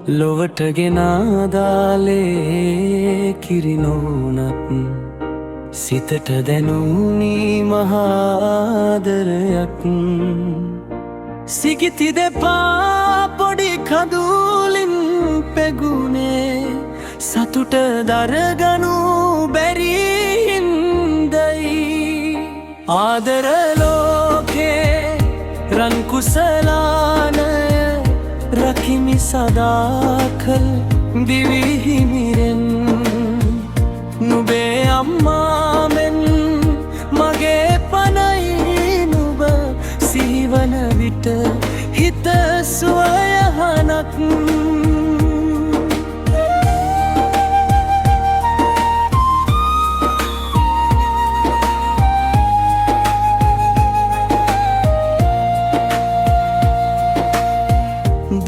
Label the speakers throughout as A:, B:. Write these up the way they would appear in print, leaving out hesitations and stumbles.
A: ලොවට ගෙනාදාලේ කිරිනෝනත් සිතට දැනුනී මහාදරයක් සිගිති දෙපා පොඩි කඳුලින් පැගුණේ සතුට දරගනු බැරිහින්දයි ආදර ලෝකේ රන් කුසලානය රකිමි සදාකල් දිවිහිමිරෙන් නුබේ අම්මාමෙන් මගේ පනයි නුබ සිහිවන විට හිත සුවයහනක්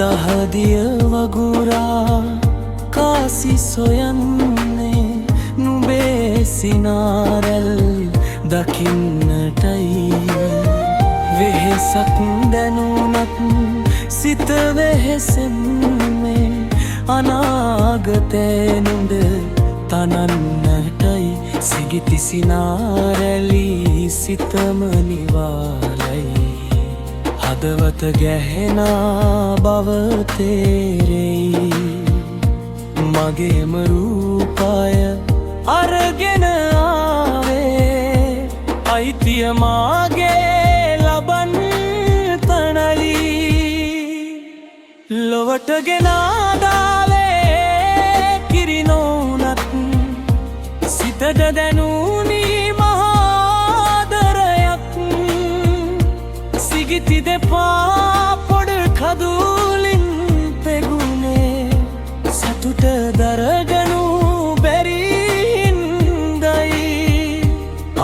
A: දහදිය වගුරා කාසි සොයන්නේ නුබේ සිනාරැල් දකින්නටයි වෙහෙසක් දැනුනත් සිත වෙහෙසෙන්නේ අනාගතේ නුඹ තනන්නටයි සිගිති සිනාරැලි සිතම නිවාලයි හදවත ගැහෙනා බව තේරෙයි මගේම රූපය අරගෙන ආවේ අයිතිය මාගේ ලබන් තනලි ලොවට ගෙනාදාලේ කිරිනෝනත් සිතට දැනුනී සිගිති දෙපා පොඩ කදුලින් පෙගුණේ සතුට දරගනු බැරිහින්දයි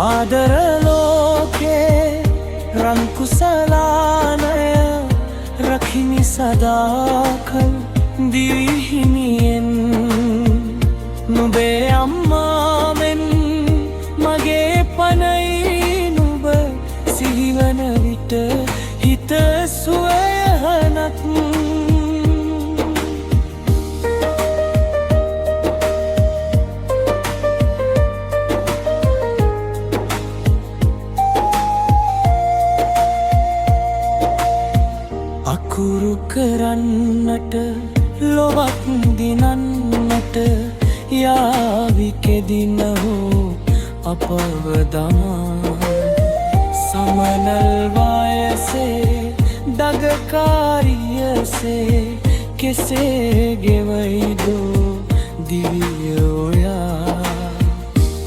A: ආදර ලෝකේ රන් කුසලානය රකිමි සදාකල් දිවිහිමියෙන් නුබේ අම්මාමෙන් මගේ පනයි නුබ සිහිවන විට හිත සුවයහනක් අකුරු කරන්නට ලොවක් දිනන්නට යාවි කෙදින හෝ අපව දමා සමනල් වයසේ දගකාරියසේ කෙසේ ගෙවයිදෝ දිවිය ඔයා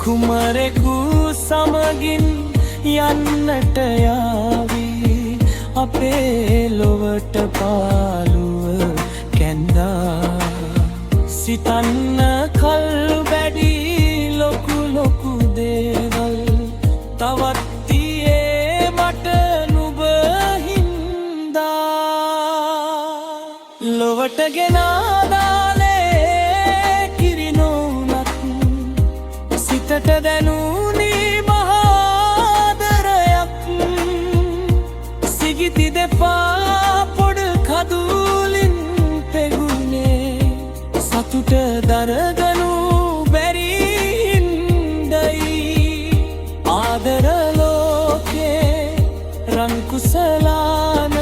A: කුමරෙකු සමගින් යන්නට යාවී අපේ ලොවට පාළුව කැන්දා සිතන්න කල් වැඩි ලොකු ලොකු දේවල් තවත් ලොවට ගෙනාදාලේ කිරිනෝනත් සිතට දැනුනී මහාදරයක් සිගිති දෙපා පොඩ කදුලින් පෙගුණේ සතුට දරගනු බැරිහින්දයි ආදර ලෝකේ රන් කුසලානය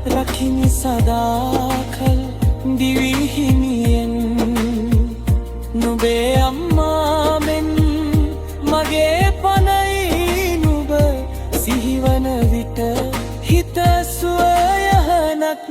A: රකිමි සදාකල් දිවිහිමියෙන් නුබේ අම්මාමෙන් මගේ පනයි නුබ සිහිවන විට හිත සුවයහනක්